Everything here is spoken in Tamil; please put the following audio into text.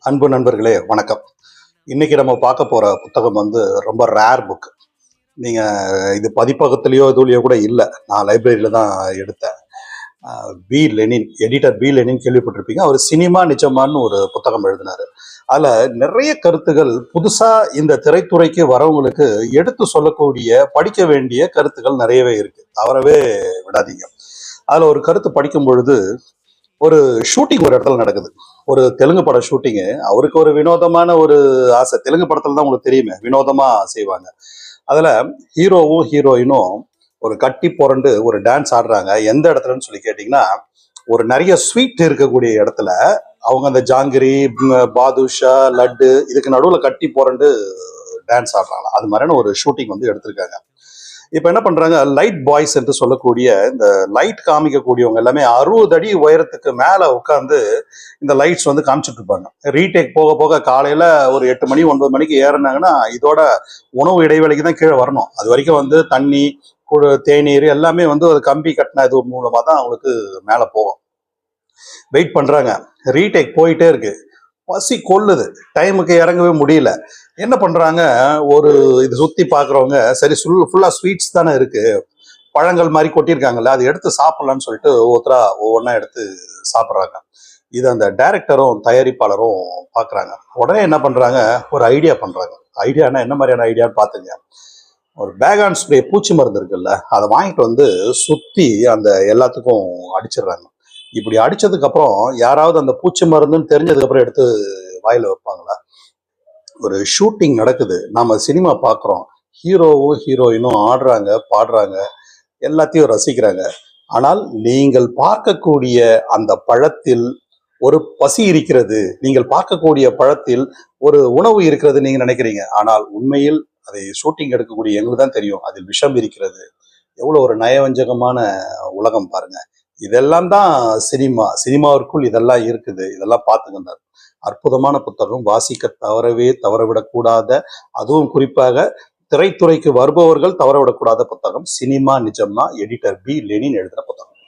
அன்பு நண்பர்களே வணக்கம். இன்னைக்கு நம்ம பார்க்க போற புத்தகம் ரொம்ப ரேர் புக். நீங்க இது பதிப்பகத்திலேயோ இதுலயோ கூட இல்லை. நான் லைப்ரரியில தான் எடுத்தேன். B Lenin, editor B Lenin கேள்விப்பட்டிருப்பீங்க. அவர் சினிமா நிஜமான்னு ஒரு புத்தகம் எழுதினாரு. அதுல நிறைய கருத்துகள் புதுசா இந்த திரைத்துறைக்கு வரவங்களுக்கு எடுத்து சொல்லக்கூடிய படிக்க வேண்டிய கருத்துக்கள் நிறையவே இருக்கு. தவறவே விடாதீங்க. அதுல ஒரு கருத்து படிக்கும் பொழுது ஒரு ஷூட்டிங் ஒரு இடத்துல நடக்குது. ஒரு தெலுங்கு பட ஷூட்டிங்கு. அவருக்கு ஒரு வினோதமான ஒரு ஆசை. தெலுங்கு படத்துல தான் உங்களுக்கு தெரியுமே, வினோதமா செய்வாங்க. அதுல ஹீரோவும் ஹீரோயினும் ஒரு கட்டி புரண்டு ஒரு டான்ஸ் ஆடுறாங்க. எந்த இடத்துலன்னு சொல்லி கேட்டீங்கன்னா, ஒரு நிறைய ஸ்வீட் இருக்கக்கூடிய இடத்துல அவங்க அந்த ஜாங்கிரி, பாதுஷா, லட்டு இதுக்கு நடுவுல கட்டி புரண்டு டான்ஸ் ஆடுறாங்க. அது மாதிரியான ஒரு ஷூட்டிங் எடுத்திருக்காங்க. இப்ப என்ன பண்றாங்க, லைட் பாய்ஸ் என்று சொல்லக்கூடிய இந்த லைட் காமிக்கக்கூடியவங்க எல்லாமே 60 அடி உயரத்துக்கு மேல உட்கார்ந்து இந்த லைட்ஸ் காமிச்சிட்டு இருப்பாங்க. ரீடேக் போக போக காலையில ஒரு 8 மணி 9 மணிக்கு ஏறினாங்கன்னா இதோட உணவு இடைவேளைக்கு தான் கீழே வரணும். அது வரைக்கும் தண்ணி, தேநீர் எல்லாமே ஒரு கம்பி கட்டின இது மூலமா தான் அவங்களுக்கு மேல போகும். வெயிட் பண்றாங்க. ரீடேக் போயிட்டே இருக்கு. பசி கொள்ளுது. டைமுக்கு இறங்கவே முடியல. என்ன பண்றாங்க, ஒரு இது சுத்தி பாக்குறவங்க சரி ஃபுல்லா ஸ்வீட்ஸ் தானே இருக்கு, பழங்கள் மாதிரி கொட்டியிருக்காங்கல்ல, அதை எடுத்து சாப்பிடலாம்னு சொல்லிட்டு ஒவ்வொன்றா எடுத்து சாப்பிட்றாங்க. இது அந்த டைரக்டரும் தயாரிப்பாளரும் பாக்குறாங்க. உடனே என்ன பண்றாங்க, ஒரு ஐடியா பண்றாங்க. ஐடியானா என்ன மாதிரியான ஐடியான்னு பாத்துங்க. ஒரு பேக் ஆன் ஸ்ப்ரே பூச்சி மருந்து இருக்குல்ல, அதை வாங்கிட்டு சுத்தி அந்த எல்லாத்துக்கும் அடிச்சிடுறாங்க. இப்படி அடிச்சதுக்கு அப்புறம் யாராவது அந்த பூச்சி மருந்துன்னு தெரிஞ்சதுக்கு அப்புறம் எடுத்து வாயில வைப்பாங்களா? ஒரு ஷூட்டிங் நடக்குது, நாம சினிமா பாக்குறோம், ஹீரோவும் ஹீரோயினும் ஆடுறாங்க, பாடுறாங்க, எல்லாத்தையும் ரசிக்கிறாங்க. ஆனால் நீங்கள் பார்க்கக்கூடிய அந்த பழத்தில் ஒரு பசி இருக்கிறது, நீங்கள் பார்க்கக்கூடிய பழத்தில் ஒரு உணவு இருக்கிறது நீங்க நினைக்கிறீங்க. ஆனால் உண்மையில் அதை ஷூட்டிங் எடுக்கக்கூடிய எங்களுக்கு தான் தெரியும், அதில் விஷம் இருக்கிறது. எவ்வளவு ஒரு நயவஞ்சகமான உலகம் பாருங்க. இதெல்லாம் தான் சினிமா. சினிமாவிற்குள் இதெல்லாம் இருக்குது. இதெல்லாம் பார்த்துக்கின்றார். அற்புதமான புத்தகம், வாசிக்க தவறவிடக்கூடாத, அதுவும் குறிப்பாக திரைத்துறைக்கு வருபவர்கள் தவறவிடக்கூடாத புத்தகம். சினிமா நிஜம்னா எடிட்டர் பி லெனின் எழுதுற புத்தகம்.